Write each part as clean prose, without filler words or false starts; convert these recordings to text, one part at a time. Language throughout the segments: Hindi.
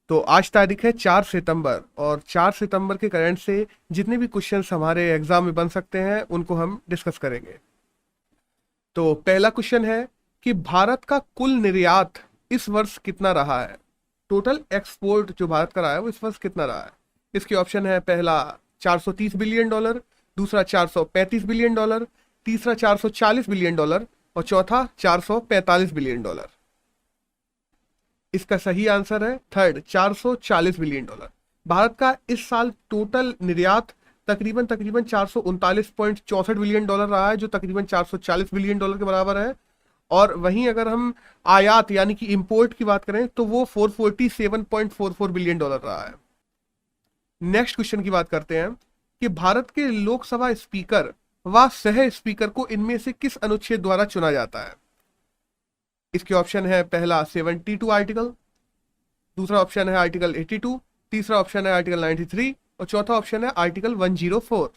तो आज तारीख है 4 सितंबर, और 4 सितंबर के करंट से जितने भी क्वेश्चंस हमारे एग्जाम में बन सकते हैं उनको हम डिस्कस करेंगे। तो पहला क्वेश्चन है कि भारत का कुल निर्यात इस वर्ष कितना रहा है। टोटल एक्सपोर्ट जो भारत का रहा है वो इस वर्ष कितना रहा है। इसके ऑप्शन है, पहला 430 बिलियन डॉलर, दूसरा 435 बिलियन डॉलर, तीसरा 440 बिलियन डॉलर और चौथा 445 बिलियन डॉलर। इसका सही आंसर है थर्ड, 440 बिलियन डॉलर। भारत का इस साल टोटल निर्यात तकरीबन तकरीबन 439.64 बिलियन डॉलर रहा है, जो तकरीबन 440 बिलियन डॉलर के बराबर है। और वहीं अगर हम आयात यानी कि इंपोर्ट की बात करें तो वो 447.44 बिलियन डॉलर रहा है। नेक्स्ट क्वेश्चन की बात करते हैं कि भारत के लोकसभा स्पीकर व सह स्पीकर को इनमें से किस अनुच्छेद द्वारा चुना जाता है। इसके ऑप्शन है, पहला 72 आर्टिकल, दूसरा ऑप्शन है आर्टिकल 82, तीसरा ऑप्शन है आर्टिकल 93 और चौथा ऑप्शन है आर्टिकल 104।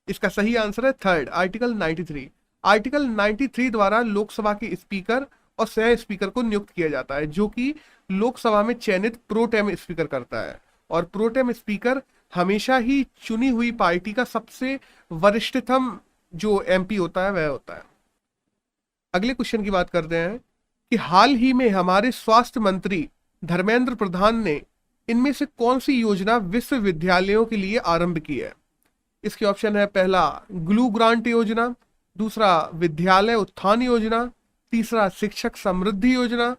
इसका सही आंसर है थर्ड, आर्टिकल 93। आर्टिकल 93 द्वारा लोकसभा के स्पीकर और सह स्पीकर को नियुक्त किया जाता है, जो कि लोकसभा में चयनित प्रोटेम स्पीकर करता है। और प्रोटेम स्पीकर हमेशा ही चुनी हुई पार्टी का सबसे वरिष्ठतम जो एमपी होता है वह होता है। अगले क्वेश्चन की बात करते हैं कि हाल ही में हमारे स्वास्थ्य मंत्री धर्मेंद्र प्रधान ने इनमें से कौन सी योजना विश्वविद्यालयों के लिए आरंभ की है। इसके ऑप्शन है, पहला ग्लू ग्रांट योजना, दूसरा विद्यालय उत्थान योजना, तीसरा शिक्षक समृद्धि योजना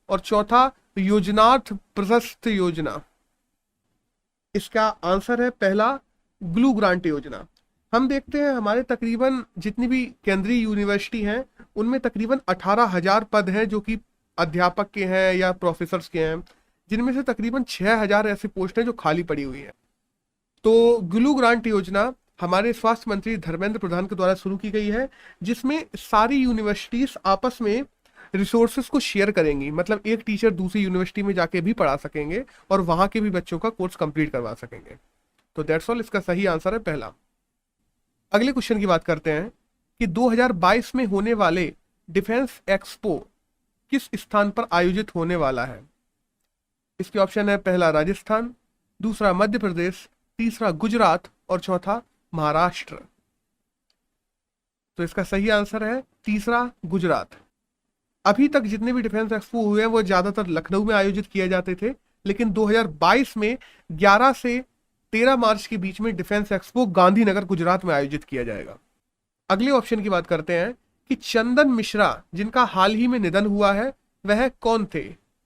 और चौथा योजनार्थ प्रशस्त योजना। इसका आंसर है पहला, ग्लू ग्रांट योजना। हम देखते हैं हमारे तकरीबन जितनी भी केंद्रीय यूनिवर्सिटी हैं उनमें तकरीबन 18,000 पद हैं जो कि अध्यापक के हैं या प्रोफेसर्स के हैं, जिनमें से तकरीबन 6,000 ऐसी पोस्ट हैं जो खाली पड़ी हुई हैं। तो ग्लू ग्रांट योजना हमारे स्वास्थ्य मंत्री धर्मेंद्र प्रधान के द्वारा शुरू की गई है, जिसमें सारी यूनिवर्सिटीज आपस में रिसोर्सेज को शेयर करेंगी। मतलब एक टीचर दूसरी यूनिवर्सिटी में जाके भी पढ़ा सकेंगे और वहां के भी बच्चों का कोर्स कंप्लीट करवा सकेंगे। तो दैट्स ऑल, इसका सही आंसर है पहला। अगले क्वेश्चन की बात करते हैं कि 2022 में होने वाले डिफेंस एक्सपो किस स्थान पर आयोजित होने वाला है। इसके ऑप्शन है, पहला राजस्थान, दूसरा मध्य प्रदेश, तीसरा गुजरात और चौथा महाराष्ट्र। तो इसका सही आंसर है तीसरा, गुजरात। अभी तक जितने भी डिफेंस एक्सपो हुए हैं वो ज्यादातर लखनऊ में आयोजित किए जाते थे, लेकिन 2022 में 11 से 13 मार्च के बीच में डिफेंस एक्सपो गांधीनगर गुजरात में आयोजित किया जाएगा। अगले ऑप्शन की बात करते हैं कि चंदन मिश्रा जिनका हाल ही में निधन हुआ है वह कौन थे।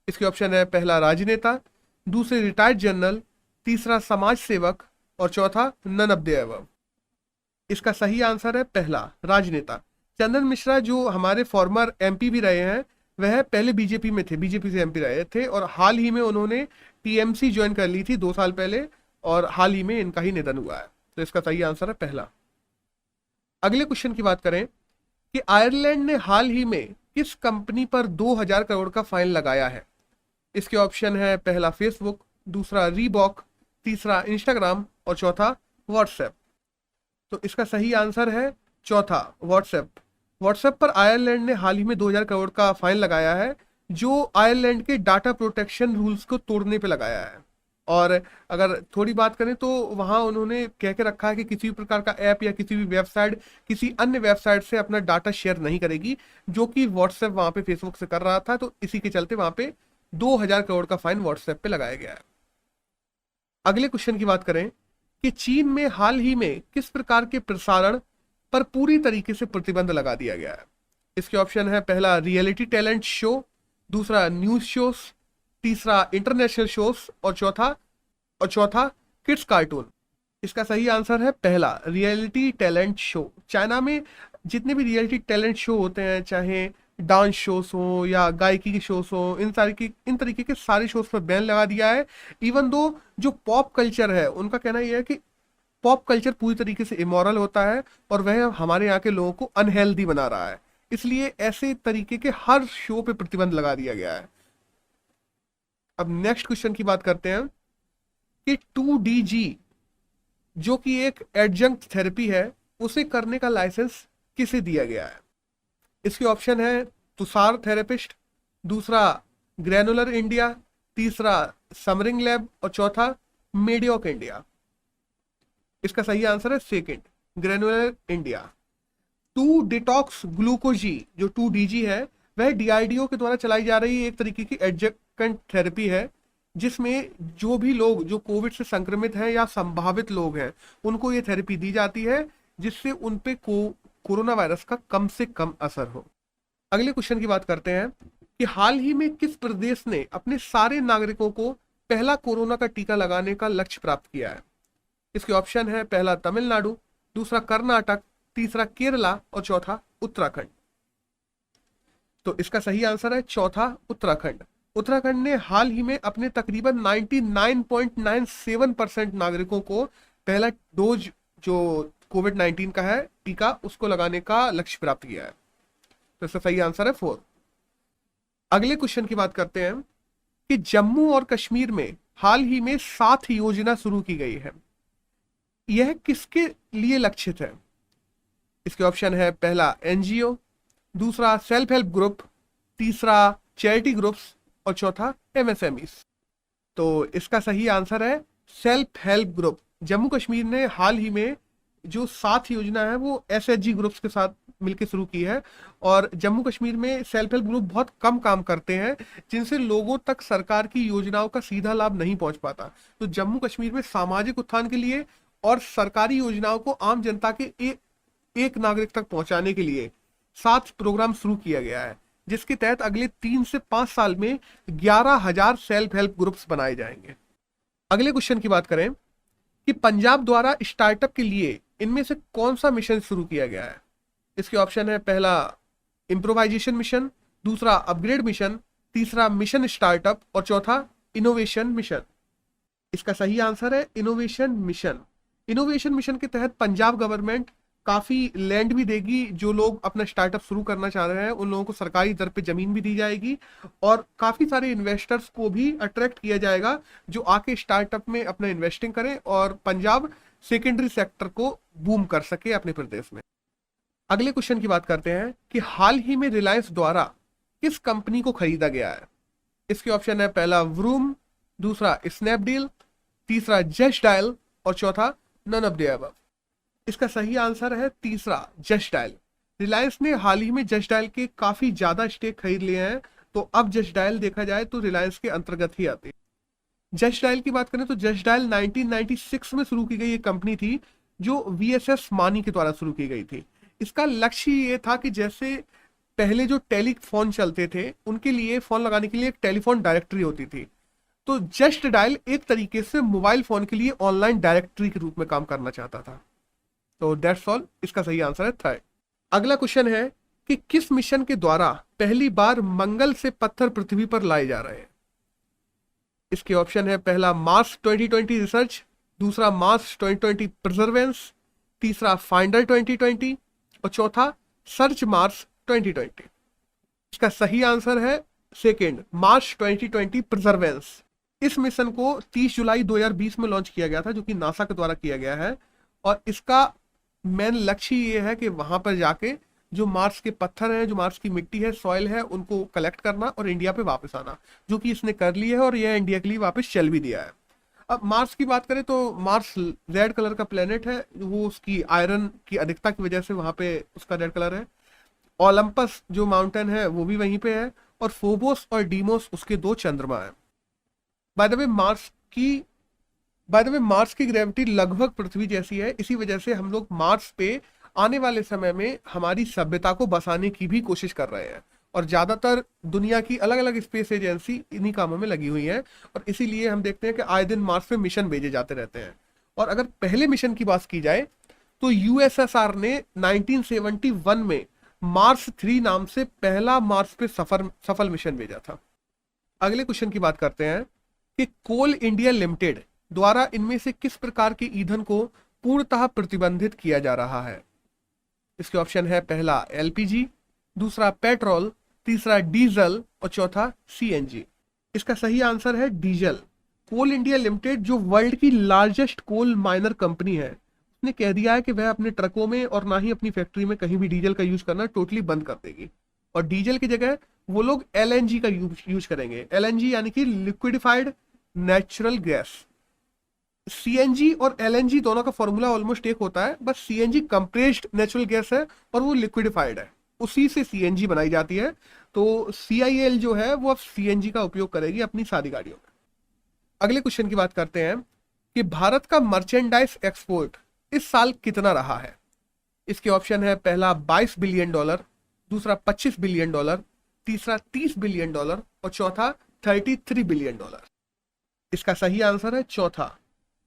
इसके ऑप्शन है, पहला राजनेता, दूसरे रिटायर्ड जनरल, तीसरा समाज सेवक और चौथा नन ऑफ द अबव। इसका सही आंसर है पहला, राजनेता। चंदन मिश्रा जो हमारे फॉर्मर एमपी भी रहे हैं, वह पहले बीजेपी में थे, बीजेपी से एमपी रहे थे और हाल ही में उन्होंने टीएमसी ज्वाइन कर ली थी 2 साल पहले, और हाल ही में इनका ही निधन हुआ है। तो इसका सही आंसर है पहला। अगले क्वेश्चन की बात करें कि आयरलैंड ने हाल ही में किस कंपनी पर 2,000 करोड़ का फाइन लगाया है। इसके ऑप्शन है, पहला फेसबुक, दूसरा रीबॉक, तीसरा इंस्टाग्राम और चौथा व्हाट्सएप। तो इसका सही आंसर है चौथा, व्हाट्सएप। व्हाट्सएप पर आयरलैंड ने हाल ही में 2,000 करोड़ का फाइन लगाया है, जो आयरलैंड के डाटा प्रोटेक्शन रूल्स को तोड़ने पे लगाया है। और अगर थोड़ी बात करें तो वहां उन्होंने कह के रखा है कि किसी भी प्रकार का ऐप या किसी भी वेबसाइट किसी अन्य वेबसाइट से अपना डाटा शेयर नहीं करेगी, जो कि व्हाट्सएप वहां पे फेसबुक से कर रहा था। तो इसी के चलते वहां पे 2,000 करोड़ का फाइन व्हाट्सएप पे लगाया गया है। अगले क्वेश्चन की बात करें कि चीन में हाल ही में किस प्रकार के प्रसारण पर पूरी तरीके से प्रतिबंध लगा दिया गया है। इसके ऑप्शन है, पहला रियलिटी टैलेंट शो, दूसरा न्यूज शोज, तीसरा इंटरनेशनल शोज और चौथा किड्स कार्टून। इसका सही आंसर है पहला, रियलिटी टैलेंट शो। चाइना में जितने भी रियलिटी टैलेंट शो होते हैं, चाहे डांस शोज हो या गायकी के शोज हो, इन तरीके के सारे शोज पर बैन लगा दिया है। इवन दो जो पॉप कल्चर है, उनका कहना यह है कि पॉप कल्चर पूरी तरीके से इमोरल होता है और वह हमारे यहाँ के लोगों को अनहेल्दी बना रहा है, इसलिए ऐसे तरीके के हर शो पे प्रतिबंध लगा दिया गया है। अब नेक्स्ट क्वेश्चन की बात करते हैं कि 2DG जो कि एक एडजंक्ट थेरेपी है, उसे करने का लाइसेंस किसे दिया गया है। इसके ऑप्शन है, तुषार थेरेपिस्ट, दूसरा ग्रैनुलर इंडिया, तीसरा समरिंग लैब और चौथा मेडियोक इंडिया। इसका सही आंसर है सेकंड, ग्रेनुलर इंडिया। 2 डिटॉक्स ग्लूकोजी जो 2DG है, वह DRDO के द्वारा चलाई जा रही एक तरीके की एडजक्टेंट थेरेपी है, जिसमें जो भी लोग जो कोविड से संक्रमित हैं या संभावित लोग हैं उनको ये थेरेपी दी जाती है, जिससे उन पे कोरोना वायरस का कम से कम असर हो। अगले क्वेश्चन की बात करते हैं कि हाल ही में किस प्रदेश ने अपने सारे नागरिकों को पहला कोरोना का टीका लगाने का लक्ष्य प्राप्त किया है? इसके ऑप्शन है पहला तमिलनाडु, दूसरा कर्नाटक, तीसरा केरला और चौथा उत्तराखंड। तो इसका सही आंसर है चौथा, उत्तराखंड। उत्तराखंड ने हाल ही में अपने तकरीबन 99.97% नागरिकों को पहला डोज जो कोविड-19 का है टीका उसको लगाने का लक्ष्य प्राप्त किया है। तो इसका सही आंसर है 4। अगले क्वेश्चन की बात करते हैं कि जम्मू और कश्मीर में हाल ही में 7 योजना शुरू की गई है, यह किसके लिए लक्षित है? इसके ऑप्शन है पहला NGO, दूसरा सेल्फ हेल्प ग्रुप, तीसरा चैरिटी ग्रुप्स और चौथा MSMEs। तो इसका सही आंसर है self help group. Jammu Kashmir ने हाल ही में जो 7 योजना है वो SHG ग्रुप्स के साथ मिलकर शुरू की है, और जम्मू कश्मीर में सेल्फ हेल्प ग्रुप बहुत कम काम करते हैं, जिनसे लोगों तक सरकार की योजनाओं का सीधा लाभ नहीं पहुंच पाता। तो जम्मू कश्मीर में सामाजिक उत्थान के लिए और सरकारी योजनाओं को आम जनता के एक नागरिक तक पहुंचाने के लिए 7 प्रोग्राम शुरू किया गया है, जिसके तहत अगले 3 से 5 साल में 11,000 सेल्फ हेल्प ग्रुप्स बनाए जाएंगे। अगले क्वेश्चन की बात करें कि पंजाब द्वारा स्टार्टअप के लिए इनमें से कौन सा मिशन शुरू किया गया है? इसके ऑप्शन है पहला इम्प्रोवाइजेशन मिशन, दूसरा अपग्रेड मिशन, तीसरा मिशन स्टार्टअप और चौथा इनोवेशन मिशन। इसका सही आंसर है इनोवेशन मिशन। इनोवेशन मिशन के तहत पंजाब गवर्नमेंट काफी लैंड भी देगी, जो लोग अपना स्टार्टअप शुरू करना चाह रहे हैं उन लोगों को सरकारी दर पे जमीन भी दी जाएगी, और काफी सारे इन्वेस्टर्स को भी अट्रैक्ट किया जाएगा जो आके स्टार्टअप में अपना इन्वेस्टिंग करें और पंजाब सेकेंडरी सेक्टर को बूम कर सके अपने प्रदेश में। अगले क्वेश्चन की बात करते हैं कि हाल ही में रिलायंस द्वारा किस कंपनी को खरीदा गया है? इसके ऑप्शन है पहला व्रूम, दूसरा स्नैपडील, तीसरा जस्ट डायल और चौथा नन ऑफ द अबव। इसका सही आंसर है तीसरा, जस्ट डायल। रिलायंस ने हाल ही में जस्ट डायल के काफी ज्यादा स्टेक खरीद लिए हैं, तो अब जस्ट डायल देखा जाए तो रिलायंस के अंतर्गत ही आती है। जस्ट डायल की बात करें तो जस्ट डायल 1996 में शुरू की गई एक कंपनी थी, जो VSS मानी के द्वारा शुरू की गई थी। इसका लक्ष्य ये था कि जैसे पहले जो टेलीफोन चलते थे उनके लिए फोन लगाने के लिए एक टेलीफोन डायरेक्टरी होती थी, तो जस्ट डायल एक तरीके से मोबाइल फोन के लिए ऑनलाइन डायरेक्टरी के रूप में काम करना चाहता था। तो दैट्स ऑल, इसका सही आंसर है 3rd। अगला क्वेश्चन है कि किस मिशन के द्वारा पहली बार मंगल से पत्थर पृथ्वी पर लाए जा रहे हैं? इसके ऑप्शन है पहला मार्स 2020 रिसर्च, दूसरा मार्स 2020 प्रिजर्वेंस, तीसरा फाइंडर 2020 और चौथा सर्च मार्स 2020। इसका सही आंसर है सेकेंड, मार्स 2020 प्रिजर्वेंस। इस मिशन को 30 जुलाई 2020 में लॉन्च किया गया था, जो कि नासा के द्वारा किया गया है, और इसका मेन लक्ष्य ये है कि वहां पर जाके जो मार्स के पत्थर हैं, जो मार्स की मिट्टी है, सॉइल है, उनको कलेक्ट करना और इंडिया पे वापस आना, जो कि इसने कर लिया है और यह इंडिया के लिए वापस चल भी दिया है। अब मार्स की बात करें तो मार्स रेड कलर का प्लेनेट है, वो उसकी आयरन की अधिकता की वजह से वहां पे उसका रेड कलर है। ओलंपस जो माउंटेन है वो भी वहीं पे है, और फोबोस और डीमोस उसके 2 चंद्रमा है। बाय द वे मार्स की ग्रेविटी लगभग पृथ्वी जैसी है, इसी वजह से हम लोग मार्स पे आने वाले समय में हमारी सभ्यता को बसाने की भी कोशिश कर रहे हैं, और ज्यादातर दुनिया की अलग अलग स्पेस एजेंसी इन्हीं कामों में लगी हुई है, और इसीलिए हम देखते हैं कि आए दिन मार्स पे मिशन भेजे जाते रहते हैं। और अगर पहले मिशन की बात की जाए तो USSR ने 1971 में मार्स 3 नाम से पहला मार्स पे सफल मिशन भेजा था। अगले क्वेश्चन की बात करते हैं कि कोल इंडिया लिमिटेड द्वारा इनमें से किस प्रकार के ईंधन को पूर्णतः प्रतिबंधित किया जा रहा है? इसके ऑप्शन है पहला LPG, दूसरा पेट्रोल, तीसरा डीजल और चौथा CNG। इसका सही आंसर है डीजल। कोल इंडिया लिमिटेड जो वर्ल्ड की लार्जेस्ट कोल माइनर कंपनी है, उसने कह दिया है कि वह अपने ट्रकों में और ना ही अपनी फैक्ट्री में कहीं भी डीजल का यूज करना टोटली बंद कर देगी, और डीजल की जगह वो लोग एलएनजी का यूज करेंगे। एलएनजी यानी कि लिक्विडिफाइड नेचुरल गैस। सीएनजी और एलएनजी दोनों का फॉर्मूला ऑलमोस्ट एक होता है, बस सीएनजी कंप्रेस्ड नेचुरल गैस है और वो लिक्विडिफाइड है, उसी से सीएनजी बनाई जाती है। तो सीआईएल जो है वो अब सीएनजी का उपयोग करेगी अपनी सारी गाड़ियों में। अगले क्वेश्चन की बात करते हैं कि भारत का मर्चेंडाइज एक्सपोर्ट इस साल कितना रहा है। इसके ऑप्शन है, पहला 22 बिलियन डॉलर, दूसरा 25 बिलियन डॉलर, तीसरा 30 बिलियन डॉलर और चौथा 33 बिलियन डॉलर। इसका सही आंसर है चौथा,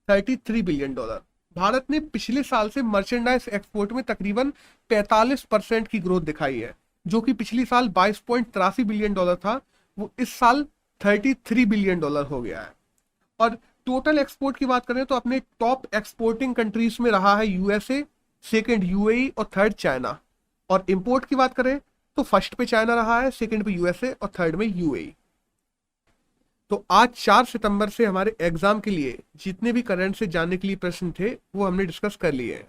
33 बिलियन डॉलर। भारत ने पिछले साल से मर्चेंडाइज एक्सपोर्ट में तकरीबन 45% की ग्रोथ दिखाई है, जो कि पिछली साल 22.83 बिलियन डॉलर था, वो इस साल 33 बिलियन डॉलर हो गया है। और टोटल एक्सपोर्ट की बात करें तो अपने टॉप एक्सपोर्टिंग कंट्रीज में रहा है यूएसए, सेकंड यूएई और थर्ड चाइना। और इंपोर्ट की बात करें तो फर्स्ट पे चाइना रहा है, सेकंड पे यूएसए और थर्ड में यूएई। तो आज 4 सितंबर से हमारे एग्जाम के लिए जितने भी करंट से जानने के लिए प्रश्न थे वो हमने डिस्कस कर लिए हैं।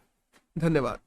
धन्यवाद।